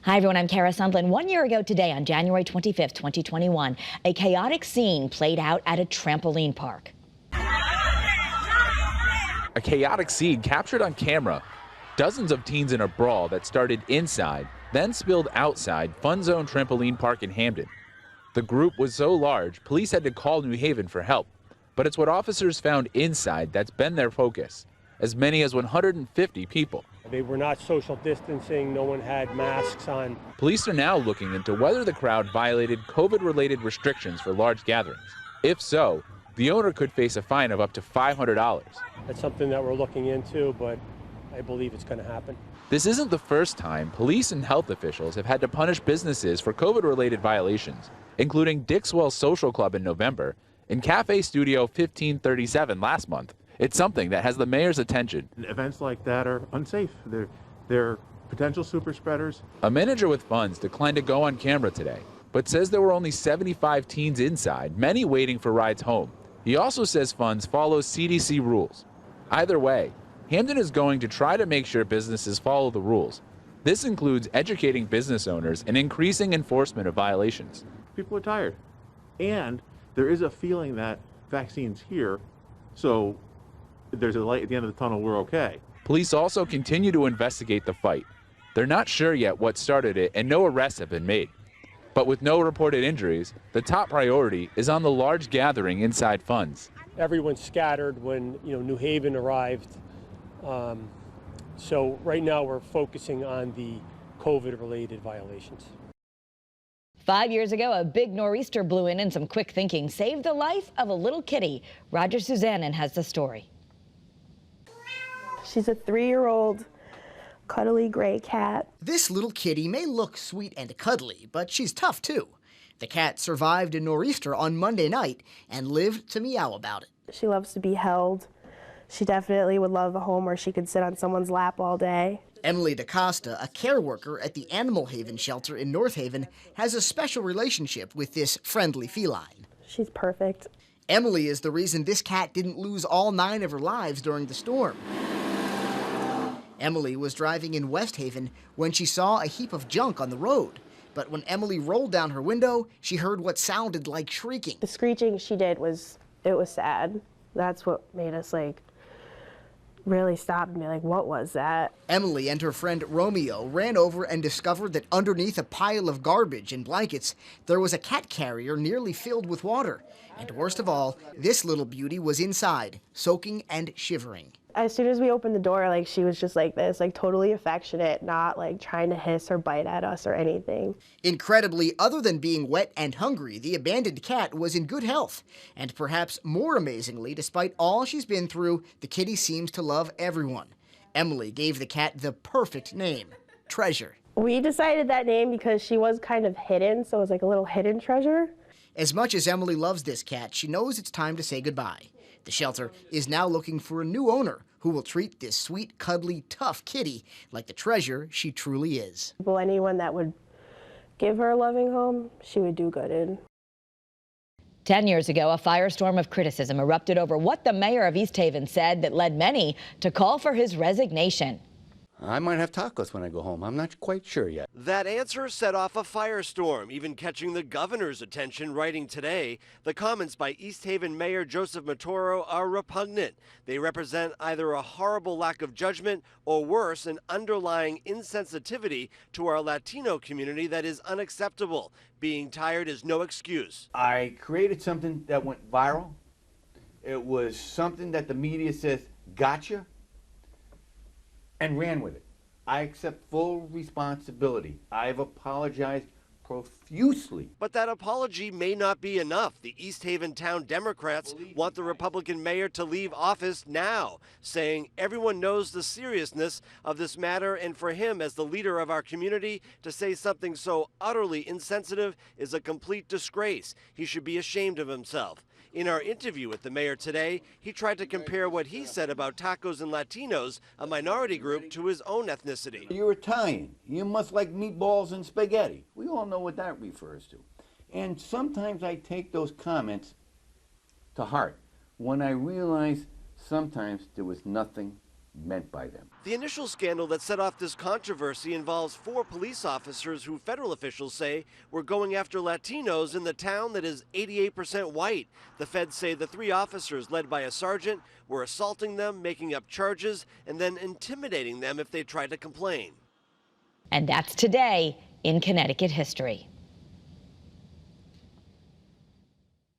Hi, everyone. I'm Kara Sundlin. 1 year ago today, on January 25th, 2021, a chaotic scene played out at a trampoline park. A chaotic scene captured on camera. Dozens of teens in a brawl that started inside, then spilled outside Fun Zone Trampoline Park in Hamden. The group was so large, police had to call New Haven for help. But it's what officers found inside that's been their focus. As many as 150 people. They were not social distancing. No one had masks on. Police are now looking into whether the crowd violated COVID-related restrictions for large gatherings. If so, the owner could face a fine of up to $500. That's something that we're looking into, but I believe it's going to happen. This isn't the first time police and health officials have had to punish businesses for COVID-related violations, including Dixwell Social Club in November and Cafe Studio 1537 last month. It's something that has the mayor's attention. Events like that are unsafe. They're potential super spreaders. A manager with funds declined to go on camera today, but says there were only 75 teens inside, many waiting for rides home. He also says funds follows CDC rules. Either way, Hamden is going to try to make sure businesses follow the rules. This includes educating business owners and increasing enforcement of violations. People are tired, and there is a feeling that vaccine's here, so there's a light at the end of the tunnel, we're okay. Police also continue to investigate the fight. They're not sure yet what started it, and no arrests have been made. But with no reported injuries, the top priority is on the large gathering inside Funds. Everyone scattered when New Haven arrived. So right now we're focusing on the COVID-related violations. 5 years ago, a big nor'easter blew in and some quick thinking saved the life of a little kitty. Roger Suzanne has the story. She's a 3-year-old cuddly gray cat. This little kitty may look sweet and cuddly, but she's tough too. The cat survived a nor'easter on Monday night and lived to meow about it. She loves to be held. She definitely would love a home where she could sit on someone's lap all day. Emily DaCosta, a care worker at the Animal Haven shelter in North Haven, has a special relationship with this friendly feline. She's perfect. Emily is the reason this cat didn't lose all 9 of her lives during the storm. Emily was driving in West Haven when she saw a heap of junk on the road. But when Emily rolled down her window, she heard what sounded like shrieking. The screeching she did was sad. That's what made us really stop and be like, what was that? Emily and her friend Romeo ran over and discovered that underneath a pile of garbage and blankets, there was a cat carrier nearly filled with water. And worst of all, this little beauty was inside, soaking and shivering. As soon as we opened the door, she was just like this, totally affectionate, not trying to hiss or bite at us or anything. Incredibly, other than being wet and hungry, the abandoned cat was in good health. And perhaps more amazingly, despite all she's been through, the kitty seems to love everyone. Emily gave the cat the perfect name, Treasure. We decided that name because she was kind of hidden, so it was like a little hidden treasure. As much as Emily loves this cat, she knows it's time to say goodbye. The shelter is now looking for a new owner who will treat this sweet, cuddly, tough kitty like the treasure she truly is. Well, anyone that would give her a loving home, she would do good in. 10 years ago, a firestorm of criticism erupted over what the mayor of East Haven said that led many to call for his resignation. I might have tacos when I go home. I'm not quite sure yet. That answer set off a firestorm, even catching the governor's attention, writing today, the comments by East Haven Mayor Joseph Matoro are repugnant. They represent either a horrible lack of judgment or worse, an underlying insensitivity to our Latino community that is unacceptable. Being tired is no excuse. I created something that went viral. It was something that the media says, gotcha, and ran with it. I accept full responsibility. I've apologized profusely. But that apology may not be enough. The East Haven town Democrats want the Republican mayor to leave office now, saying everyone knows the seriousness of this matter, and for him as the leader of our community to say something so utterly insensitive is a complete disgrace. He should be ashamed of himself. In our interview with the mayor today, he tried to compare what he said about tacos and Latinos, a minority group, to his own ethnicity. You're Italian. You must like meatballs and spaghetti. We all know what that refers to. And sometimes I take those comments to heart when I realize sometimes there was nothing meant by them. The initial scandal that set off this controversy involves 4 police officers who federal officials say were going after Latinos in the town that is 88% white. The feds say the 3 officers, led by a sergeant, were assaulting them, making up charges, and then intimidating them if they tried to complain. And that's today in Connecticut history.